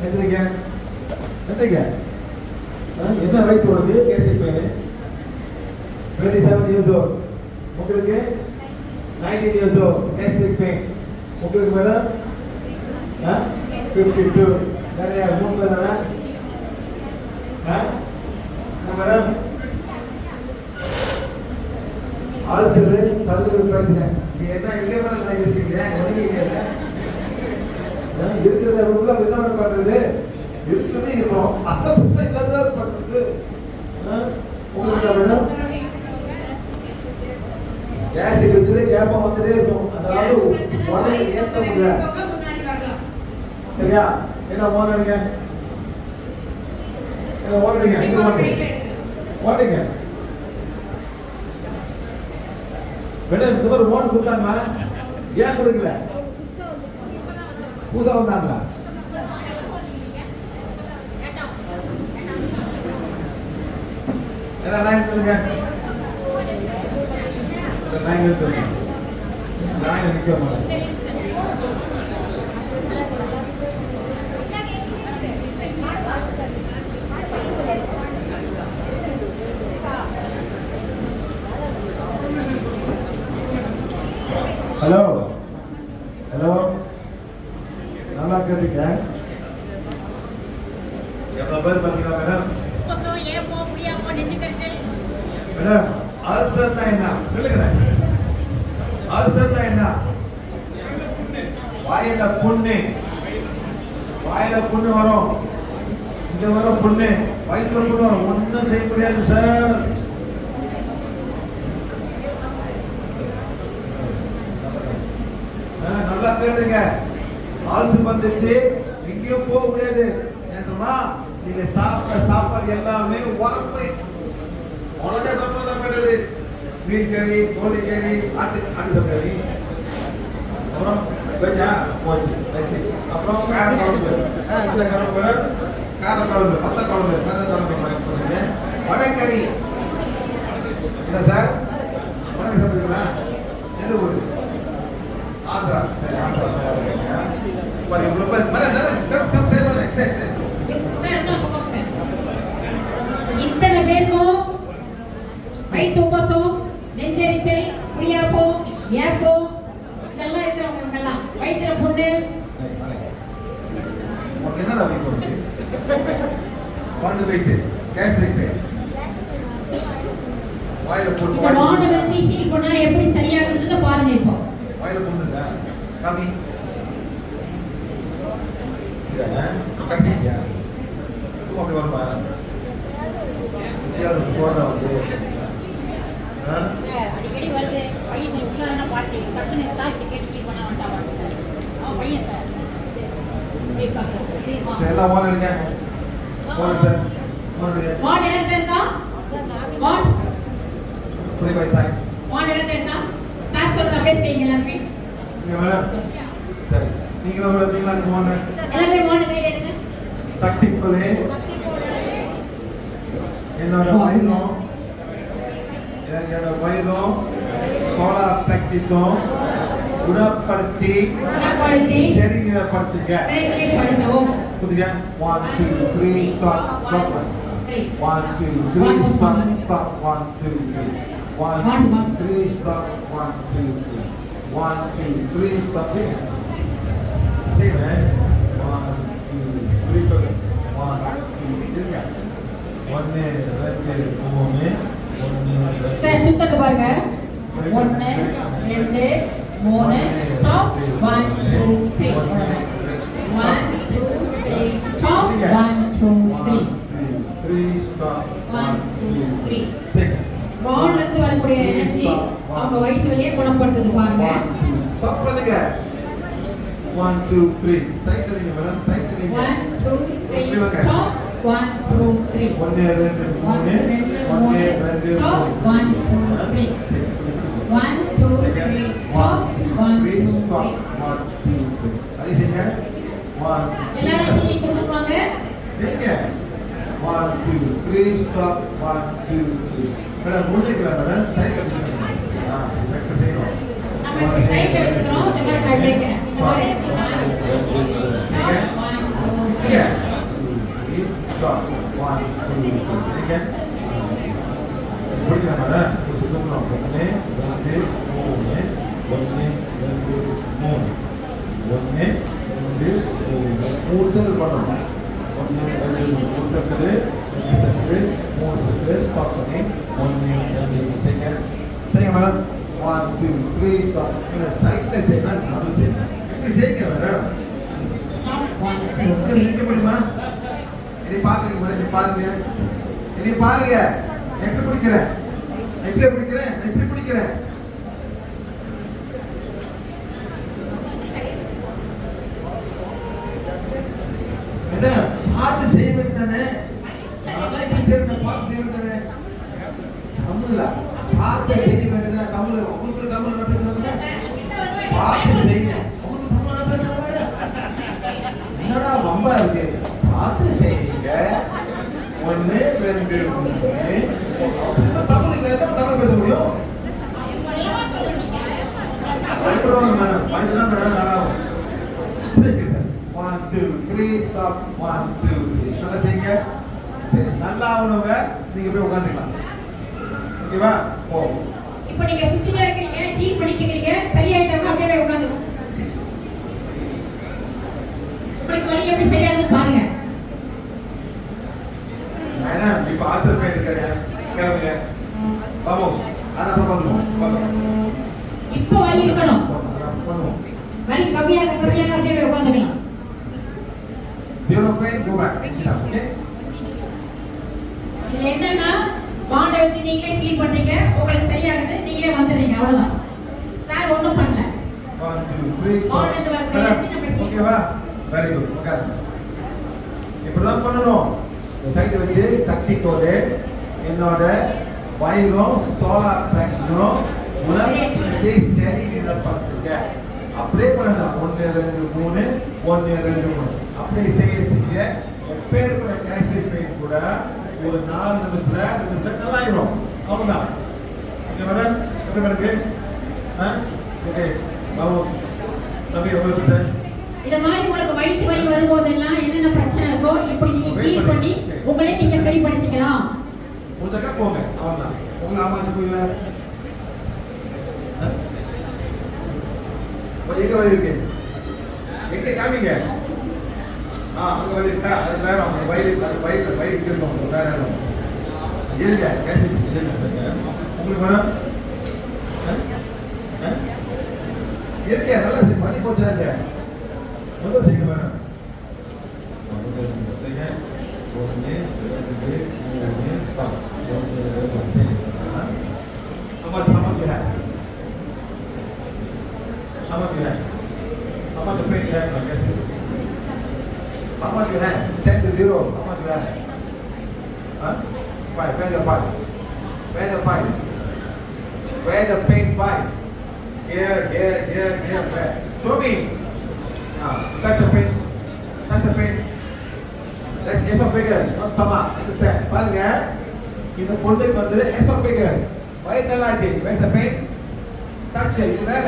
எந்திரிங்க எந்திரிங்க. என்ன வயசு உனக்கு? Caustic pain 27 years old. உங்களுக்கு 19 years old. கேஸ்டிக் பெயின் உங்களுக்கு மேடம் 52. நிறைய மூணு தானே மேடம். ஆல்சரு தள்ளுகள் பிரச்சனை. நீ என்ன இல்லை மேடம் இருக்கீங்க ஒன்றும் இருக்கிறத உள்ள என்ன பண்றது? இருக்குது இருக்கணும். அந்த பிரச்சனை தான் பண்றது. உங்களுக்கு மேடம் கேஸ்டிக் இருக்குது கேப்பம் வந்துட்டே இருக்கும். அதாவது உடனே ஏற்ற முடியாது. சரியா? என்ன ஓடுறீங்க? என்ன ஓடுறீங்க? இங்க ஓடுறீங்க. மேடம் இந்த மாதிரி ஓன் கொடுத்தாங்க. ஏன் கொடுக்கல? புதுசா வந்தாங்களா? என்ன லைன் சொல்லுங்க. லைன் சொல்லுங்க. லைன் நிக்க மாட்டேன். ஹலோ ஹலோ நல்லா கேட்டீங்க. எவ்வளவு பேர் பாத்தீங்களா மேடம்? மேடம் அல்சர்னா என்ன சொல்லுங்க. அல்சர்னா என்ன? வாயில புண்ணு. வாயில புண்ணு வரும். இங்க வரும் புண்ணு. வயிற்றுல புண்ணு வரும். ஒன்னும் செய்ய முடியாது சார். நல்லா கேளுங்க. ஆல்சர் வந்துச்சு எங்கேயும் போக முடியாது. ஏன்னா நீங்க சாப்பிட்ட சாப்பாடு எல்லாமே உரப்பு. உலக சம்பந்தம் பண்ணுது. மீன் கறி, கோழி கறி, ஆட்டு கறி, அப்புறம் வெஜ்ஜா போச்சு வச்சு, அப்புறம் கார குழம்பு, கார குழம்பு, மத்த குழம்பு, குழம்பு, வடைக்கறி. என்ன சார் வடை சாப்பிடுங்களா? எந்த ஊரு? ஆந்திரா. சரி ஆந்திரா. இத்தனை பேருக்கும் வயிற்று உபசம், நெஞ்செரிச்சல், புளியாப்பம், ஏப்பம் இதெல்லாம் இருக்கிறவங்க எல்லாம் வயிற்றுல புண்ணு. என்னடா வயசு? 12 வயசு. Gastric pain. வாயில புண்ணு. இந்த வார்டு வச்சு ஹீல் பண்ணா எப்படி சரியாகுதுன்னு பாருங்க. இப்போ வாயில புண்ணுங்க கம்மி. கடைசியா சும்மா அப்படி வருமா? அடிக்கடி வருது. பையன் உஷாரான பாட்டி டக்குன்னு சார் டிக்கெட் ஹீல் பண்ண வந்தாங்க. அவன் பையன் சார் எல்லாம் ஓடுங்க. ஓடு சார். ஓடுங்க. வார்டு என்ன இருக்கா? வார்டு புரிய பைசாய். வார்டு என்ன இருக்கா? சார் சொல்றத அப்படியே செய்யுங்க எல்லாமே. இங்க மேடம். சரி. நீங்க வரீங்களா? போங்க. எல்லாமே வார்டு கையில எடுங்க. சக்தி போலே. என்னோட வயிறும் சோலார் பிளெக்ஸிஸும் குணப்படுத்தி சரிநிலைப்படுத்துங்க. புரியுங்க. 1 2 3 ஸ்டார்ட். 1 2 3 ஸ்டார்ட். 1 2 3 1 2 3 ஸ்டார்ட். 1 2 3 1 2 3 ஸ்டார்ட். செய்யுங்க. 1 2 3 1 2 1 2 3 சார் சுத்தக்க பாருங்க. 1 2 3 ஸ்டாப். 1 2 3 1 2 3 ஸ்டாப். 1 2 3 3 ஸ்டாப். 1 2 3 வால்ல இருந்து வரக்கூடிய எனர்ஜி அவங்க வயிற்று வலியை குணப்படுத்துது பாருங்க. ஸ்டாப் பண்ணுங்க. 1 2 3 cycling madam. Cycling 1 2 3 stop. 1 2 3 1 2 3 1 2 stop. 1 2 3 1 2 3 stop. 1 2 3 அது செய்யுங்க. 1 எல்லாரும் சொல்லி கொடுப்பாங்க. செய்யுங்க. 1 2 3 ஸ்டாப். 1 2 3 மேடம் முடிக்கலாம் மேடம். சைக்கிள் வெக்டர் செய்யணும். நம்ம சைக்கிள் எடுத்துறோம். இந்த மாதிரி கட்டேங்க. இந்த மாதிரி 1 2 3 Yeah. 2, 3, stop. 1, 2, 3. Again. புரியுதா மேடம்? ஒரு சுத்தம் 1, 2, 3, 1, 2, 3. 1, 2, 3. 3 சர்க்கிள் பண்ணணும். 1, 2, 3 சர்க்கிள், 2 சர்க்கிள், 3 சர்க்கிள், ஸ்டாப் பண்ணி 1, 2, 3. சரிங்க மேடம்? 1, 2, 3, ஸ்டாப். இந்த சைட்ல செய்யணும், நடு செய்யணும். எப்படி செய்யுங்க மேடம்? 1, 2, 3. எப்படி முடியுமா? இனி பாருங்க மேடம், இனி பாருங்க. இனி பாருங்க. எப்படி பிடிக்கிறேன்? எப்படி பிடிக்கிறேன்? எப்படி பிடிக்கிறேன்? என்ன பார்த்து செய்ய வேண்டியதானே? அதான் இப்படி செய்யணும், பார்த்து செய்ய வேண்டியதானே? தமிழ்ல பார்த்து செய்ய வேண்டியதா? தமிழ் உங்களுக்கு தமிழ் நான் பேசுறேன். பார்த்து செய்யுங்க. உங்களுக்கு தமிழ் நான் பேசுறேன். என்னடா வம்பா இருக்கு? பார்த்து செய்யுங்க. 1, 2, 3. தமிழ் தமிழ் பேச முடியும். பயப்படுவாங்க மேடம். பயந்துதான் மேடம் நல்லா இருக்கும். 1, 2, 3, ஸ்டாப். 1, 2, 3. நல்லா செய்யுங்க. சரி, நல்லா ஆகணுங்க. நீங்க போய் உட்காந்துக்கலாம். ஓகேவா? ஓ. இப்போ நீங்க சுத்திட்டே இருக்கீங்க, ஹீல் பண்ணிட்டு இருக்கீங்க, சரியாயிட்டா அப்படியே உட்காந்துக்கணும். உங்களுக்கு வலி எப்படி சரியாகுதுன்னு பாருங்க. மேடம், இப்போ ஆன்சர் பண்ணிருக்காங்க. கேளுங்க. வாமோஸ். அத அப்புறம் பண்ணுவோம். இப்போ வலி இருக்கணும். வலி கம்மியாக அப்படியே உட்காந்துக்கலாம். 0 pain, go back. Okay? இது என்னன்னா பாண்ட வச்சு நீங்களே ஹீல் பண்றீங்க, உங்களுக்கு சரியாகுது, நீங்களே வந்துடுறீங்க, அவ்வளவுதான். சார் ஒண்ணும் பண்ணல. 1, 2, 3. பாண்ட் வந்து ஓகேவா? Very good. ஓகே. இப்படிதான் பண்ணணும். இந்த சைடு வச்சு சக்தி கோடு என்னோட வயிறும் சோலார் பிளெக்ஸும் உடம்பு சரி நிலப்படுத்துங்க. அப்படியே பண்ணலாம். 1, 2, 3. 1, 2, 3. அப்படியே செய்ய எப்பேற்பட்ட கேஸ்ட்ரிக் பெயின் கூட ஒரு 4 நிமிஷத்துல நல்லா ஆயிரும். அவ்வளவுதான். Okay madam? எப்படி இருக்கு? ஓகே. பாபு தம்பி உங்களுக்கு இந்த மாதிரி உங்களுக்கு வயிற்று வலி வரும்போதெல்லாம் என்னென்ன பிரச்சனை இருக்கோ இப்படி நீங்க ஹீல் பண்ணி உங்களே நீங்க சரிப்படுத்திக்கலாம். உங்கள்கிட்ட போங்க. அவ்வளவுதான். உங்களை ஆமாச்சு போயில எங்க வலி இருக்கு? எங்க காமிங்க. அங்க வலி இருக்கா? அது வேற வயிறு, அது வயிறு இருக்கணும். வேற இருங்க. உங்களுக்கு வேணும் இருக்க நல்லா வலி போச்சா இருக்க முதல் செய்ய வேணும். How much you have? How much you have? How much the pain you have? How much you have? 10 to 0. How much you have? Huh? 5. Where the 5? Where the 5? Where the pain 5? Here. Where? Show me. Touch the pain. Touch the pain. That's esophagus, not stomach. Understand? பாருங்க. இந்த பொண்ணுக்கு வந்து esophagus. வயிறு நல்லாச்சு. Where's the pain? Touch it. இது வேற.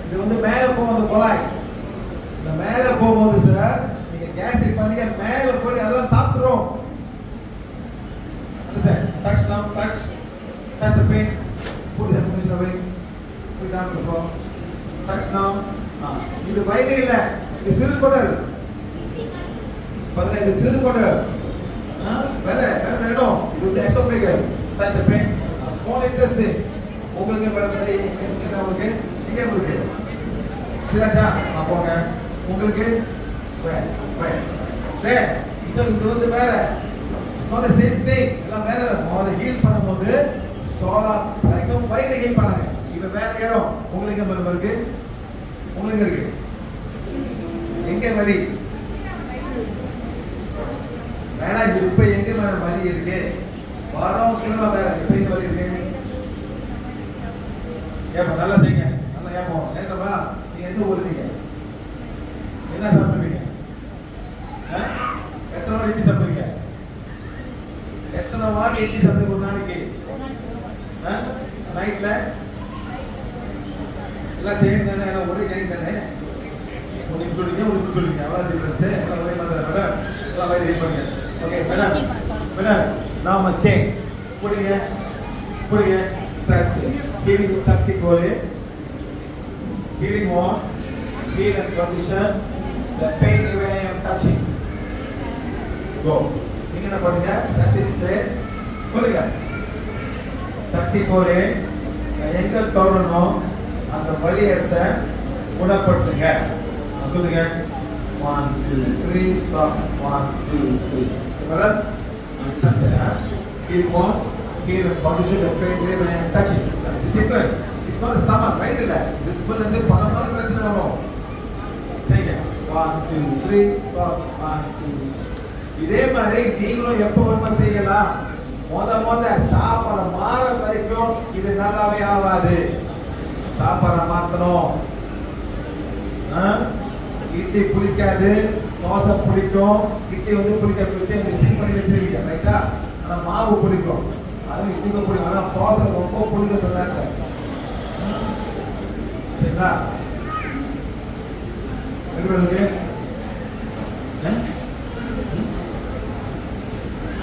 இது வந்து மேல போகும் அந்த குழாய். இந்த மேல போகும்போது சார் நீங்க கேஸ்ட்ரிக் பண்ணீங்க மேல போய் அதெல்லாம் சாப்பிட்டுரும். Understand? Touch now. Touch the pain. Put the information away. Put down the floor. Touch now. இது வயிறு இல்ல. இது சிறுகுடல். பாருங்க இது சிறுகுடல். வேற இடம். இது வந்து esophagus. Touch the pain. Small intestine. உங்களுக்கு என்ன உங்களுக்கு? இங்க உங்களுக்கு. புரியுதா? போங்க. உங்களுக்கு இது வந்து வேற. It's not the same thing. எல்லாம் வேற. முதல்ல ஹீல் பண்ணும்போது சோலார் பிளெக்ஸும் வயிறு ஹீல் பண்ணாங்க. இது வேற இடம். உங்களுக்கு எங்க இருக்கு? உங்களுக்கு இருக்கு. எங்க வலி? வேணா இப்ப எங்க மேடம் வலி இருக்கு? வாரம் கிலோ வேற. இப்ப எங்க வலி இருக்கு? ஏப்பா நல்லா செய்யுங்க. நல்லா ஏப்போம். ஏங்கப்பா நீங்க எந்த ஊர் இருக்கீங்க? என்ன சாப்பிடுவீங்க? எத்தனை வாட்டி இட்லி சாப்பிடுவீங்க? எத்தனை வாட்டி இட்லி சாப்பிடுவீங்க ஒரு நாளைக்கு? நைட்ல எல்லாம் சேம் தானே? எல்லாம் ஒரே டைம் தானே? உங்களுக்கு சொல்லுங்க அவ்வளோ டிஃபரன்ஸு எல்லாம் ஒரே மாதிரி மேடம் எல்லாம் வயிறு இது பண்ணுங்க ஓகே மேடம் நாம சேஞ்ச் புரியுங்க ஹீலிங் சக்தி கோலே healing what? Heal and condition the pain when I am touching. Go. நீங்க என்ன பண்ணுங்க சக்தி சொல்லுங்க சக்தி கோலே எங்க தொடரணும் அந்த வழி எடுத்த குணப்படுத்துங்க சொல்லுங்க 1 2 3 stop 1 2 3 madam heal what? Heal and condition the pain when I am touching. It's different. It's not a stomach, right? This one and the Panama பிரச்சனை வரும். சரிங்க 1 2 3 stop 1 2 இதே மாதிரி நீங்களும் எப்போ வேணுமா செய்யலாம் முத சாப்பாட மாற வரைக்கும் இது நல்லாவே ஆகாது சாப்பாட மாத்தணும் இட்லி பிடிக்காது தோசை பிடிக்கும் இட்லி வந்து பிடிக்காது ஸ்டீம் பண்ணி வச்சிருக்கீங்க ரைட்டா ஆனா மாவு பிடிக்கும் அது இட்லிக்கு பிடிக்கும் ஆனா தோசை ரொம்ப பிடிக்கும் சொன்னாங்க சரிங்களா எப்படி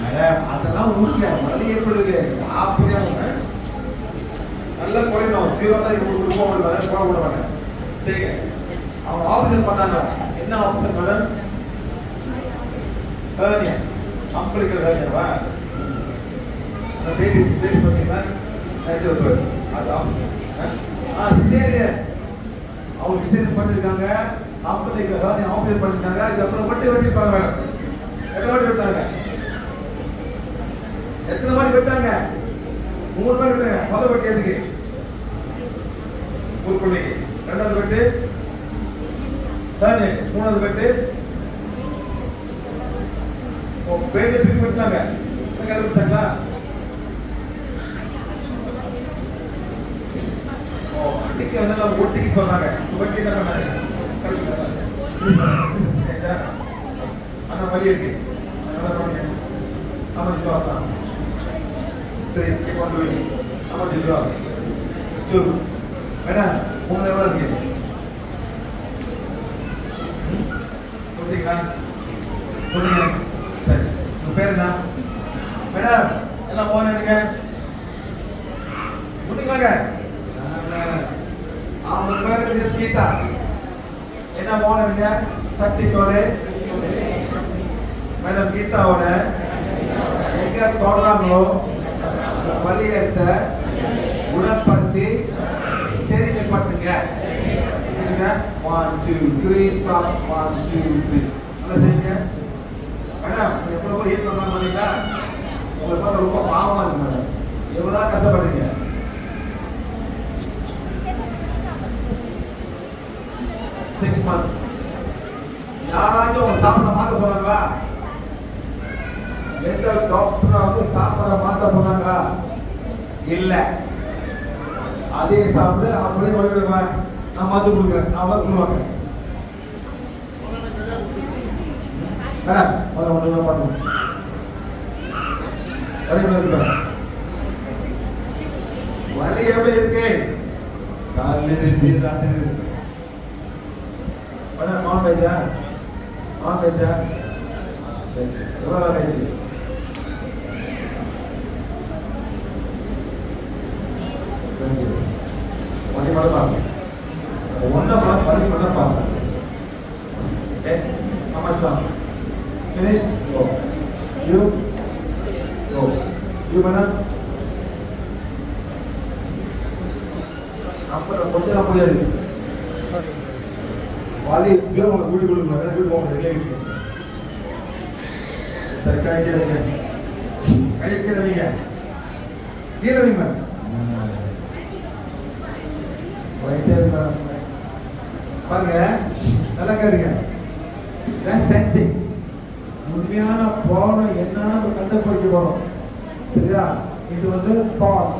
மேடம் அதெல்லாம் உருங்க வலி எப்படி அப்படியே நல்லா குறையணும் ஜீரோ தான் போக விட மாட்டேன் சரிங்க அவங்க ஆப்ரேஷன் பண்ணாங்க என்ன ஆப்ரேஷன் மேடம் ஹேர்னியா அம்பளிக்கிற ஹேர்னியாவா பேபி பார்த்தீங்கன்னா அது ஆப்ரேஷன் சிசேரியன் அவங்க சிசேரியன் பண்ணிருக்காங்க அம்பளிக்கிற ஹேர்னியா ஆப்ரேஷன் பண்ணிருக்காங்க அதுக்கப்புறம் வெட்டிருப்பாங்க மேடம் எத்தனை வாட்டி வெட்டாங்க எத்தனை வாட்டி வெட்டாங்க 3 வாட்டி வெட்டாங்க முதல் வெட்டி எதுக்கு ஒரு பிள்ளைக்கு ரெண்டாவது வெட்டு தானே மூணாவது வெட்டு பேபி திருப்பி வெட்டாங்க கண்டுபிடிச்சாங்களா அன்னைக்கு வந்து ஒட்டிக்கு சொன்னாங்க ஒட்டி என்ன பண்ணாங்க ஆனா வழி இருக்கு நல்லா பண்ணுங்க ஆமா ஜிவாஸ்தான் சரி கொண்டு போய் ஆமா ஜிவா சொல்லு மேடம் உங்களுக்கு எவ்வளோ இருக்கு சொல்றீங்களா சொல்லுங்க சரி உங்க பேர் என்ன மேடம் எல்லாம் போன் எடுங்க சொல்லிக்கலாங்க அவங்க பேர் மிஸ் கீதா என்ன போன் எடுங்க சக்தி கோலே மேடம் கீதாவோட எங்க தொடராங்களோ வழி எடுத்த குணப்படுத்தி சரிப்படுத்துங்க 1 2 3 stop 1 2 3 நல்லா செய்யுங்க மேடம் எவ்வளோ ஹீட் பண்ணலாம் பண்ணீங்களா உங்களுக்கு பார்த்தா ரொம்ப பாவமா இருக்கு மேடம் எவ்வளோ கஷ்டப்படுறீங்க சிக்ஸ் மந்த் யாராச்சும் உங்க சாப்பிட மாத்த சொன்னாங்களா எந்த டாக்டர் வந்து சாப்பிட மாத்த சொன்னாங்களா இல்ல அதே சாப்பிடு அப்படியே வழிவிடுவேன் நான் மாத்து கொடுக்குறேன் நான் சொல்லுவாங்க மேடம் ஒன்று பண்ணுவோம் வலி எப்படி இருக்கு காலையில் மேடம் நான்வெஜ்ஜா எவ்வளோ ஆயிடுச்சு பள்ளி மட்டும் பாருங்க ஒன்றை பள்ளி மட்டும் பாருங்க ஓகே ஆமாம் தான் finish go you மேடம் அப்புறம் கொஞ்சம் முடியாது வாலி உங்களை வீடு கொடுக்கணும் வீடு போக முடியாது சரி கை வைக்கிறீங்க கீழே வைங்க பாருங்க நல்லா கேளுங்க சென்சிங் உண்மையான ப்ராப்ளம் என்னன்னு நம்ம கண்டுபிடிக்க போறோம் சரியா இது வந்து காஸ்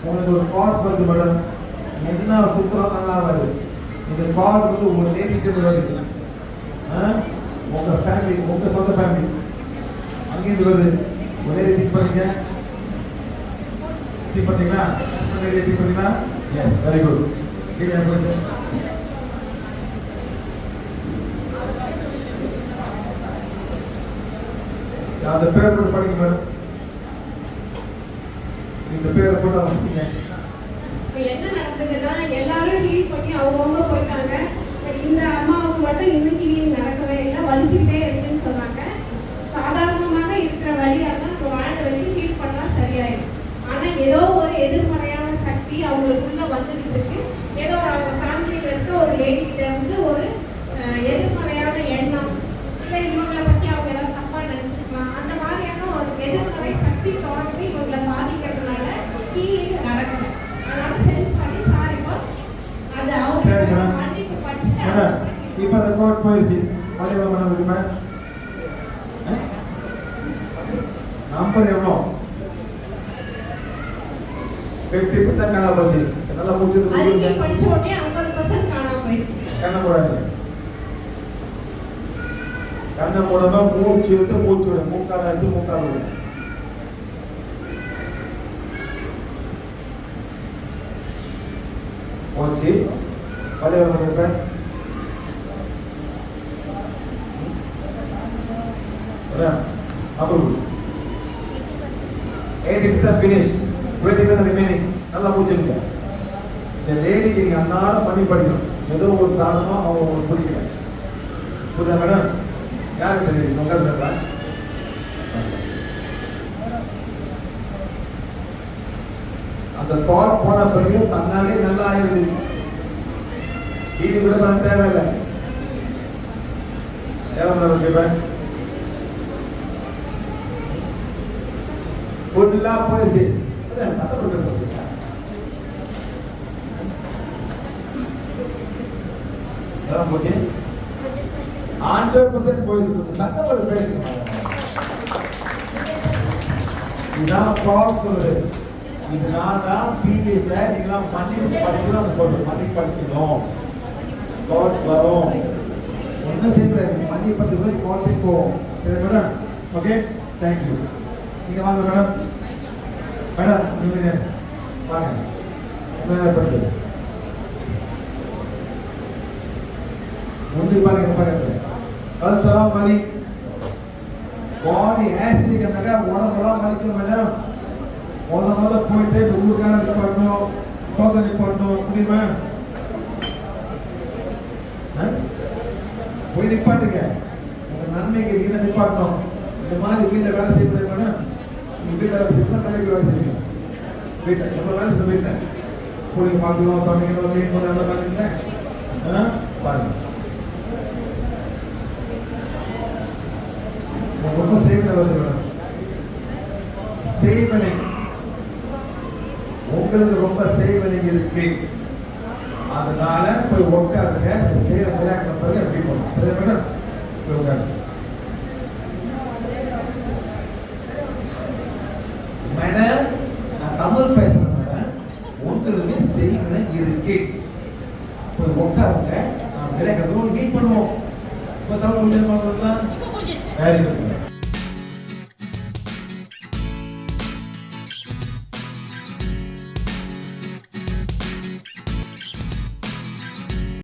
உங்களுக்கு ஒரு காஸ் வருது மேடம் என்ன சுத்தம் நல்லா வருது இந்த காஸ் வந்து ஒரு நேரிட்டு வருது உங்க ஃபேமிலி உங்க சொந்த ஃபேமிலி அங்கேருந்து வருது ஒரே திங்க் பண்ணீங்க திங்க் பண்ணீங்களா திங்க் பண்ணீங்களா எஸ் வெரி குட் அந்த பேர் கூட படிக்க மேடம். இந்த பேரை கூட படிங்க. இப்போ என்ன நடந்ததுன்னா எல்லாரும் ஹீல் பண்ணி அவங்கவுங்க போயிட்டாங்க. பட் இந்த அம்மாவுக்கு மட்டும் இன்னும் ஹீலிங் நடக்கவே இல்லை, வலிச்சுக்கிட்டே இருக்குன்னு சொன்னாங்க. சாதாரணமாக இருக்கிற வழியாக தான் இப்போ வாழ்க்கை வச்சு ஹீல் பண்ணால் சரியாயிடும். ஆனால் ஏதோ ஒரு எதிர்மறையான சக்தி அவங்களுக்குள்ள வந்துட்டு இருக்கு. ஏதோ அவங்க ஃபேமிலியில் இருக்க ஒரு லேடிகிட்ட இருந்து ஒரு எதிர்மறையான எண்ணம், இல்லை இவங்களை பற்றி அவங்க ஏதாவது தப்பாக நினச்சிருக்கலாம், அந்த மாதிரியான ஒரு எதிர்மறை சக்தி தொடர்ந்து இவங்களை பாதிக்கிறதுனால ஹீலிங் நடக்கல. அதனால சென்ஸ் பண்ணி சாரிப்பா அது அவங்க மன்னிப்பு படிச்சுட்டு இப்போ அந்த கோட் போயிடுச்சு. பழைய பண்ண முடியுமா? நம்பர் எவ்வளோ? 50% காணாம போச்சு. நல்லா முடிச்சது படிச்ச உடனே 50% காணாம போயிடுச்சு. கண்ணை மூடாது. கண்ணை மூடாம மூச்சு விட்டு மூச்சு விடு. மூக்கால இருந்து மூக்கால விடு. போச்சு. பழைய பண்ணிருப்பேன். அப்புறம் 80% finish, 20% remaining. நல்லா மூச்சுங்க. இந்த லேடிக்கு நீங்க அன்னாடம் பண்ணி படிக்கணும். ஏதோ ஒரு காரணம் அவங்க உங்களுக்கு பிடிக்கல. புரியுதா மேடம்? யாருக்கு தெரியுது? உங்க சொல்றா. அந்த தாட் போன பிறகு தன்னாலே நல்லா ஆயிடுது. இது கூட பண்ண தேவையில்லை. எவ்வளவு கேட்பேன்? ஃபுல்லா போயிடுச்சு. சொல்றீங்க போச்சு. 100% போயிருக்கு. சத்தப்பட பேசுங்க. இதான் தாட் சொல்றது. இது நான் தான் பீலியஸ்ல நீங்களாம் மன்னிப்பு படிக்கணும் சொல்றேன். மன்னிப்பு படிக்கணும். தாட்ஸ் வரும். என்ன செய்யறது? மன்னிப்பு படிக்கணும். தாட்ஸ் போகும். சரி மேடம்? Okay, thank you. நீங்க வாங்க மேடம். மேடம் நீங்க வாங்க. என்ன பண்ணுறது? முந்தி பாருங்க பக்கத்துல கழுத்தெல்லாம் வலி, பாடி ஆசிட் இருந்தாக்கா உடம்பெல்லாம் வலிக்கும் மேடம். முதல்ல போயிட்டு இந்த ஊருக்கான நிப்பாட்டணும், சோதனை நிப்பாட்டணும். முடியுமா? போய் நிப்பாட்டுங்க. உங்க நன்மைக்கு நீங்க நிப்பாட்டணும். இந்த மாதிரி வீட்டில் வேலை செய்ய முடியாது மேடம். நீங்க வீட்டில் வேலை செய்யணும், கடைக்கு வேலை செய்யுங்க. வீட்டை எவ்வளோ வேலை செய்ய வீட்டை பிள்ளைங்க பார்த்துக்கலாம், சமைக்கணும், மீன் பண்ண நல்லா பண்ணுங்க. பாருங்க ரொம்ப செய்வனை செய்வனை உங்களுக்கு ரொம்ப செய்வனை இருக்கு. அதனால போய் உட்காருங்க. செய்யற விளையாட்டு பிறகு எப்படி போகணும்? போய் உட்காரு மேடம். நான் தமிழ் பேசுறேன் மேடம். உங்களுக்கு செய்வனை இருக்கு. போய் உட்காருங்க. நான் விளையாட்டு மீட் பண்ணுவோம். இப்போ தமிழ் முடிஞ்சலாம். Very good.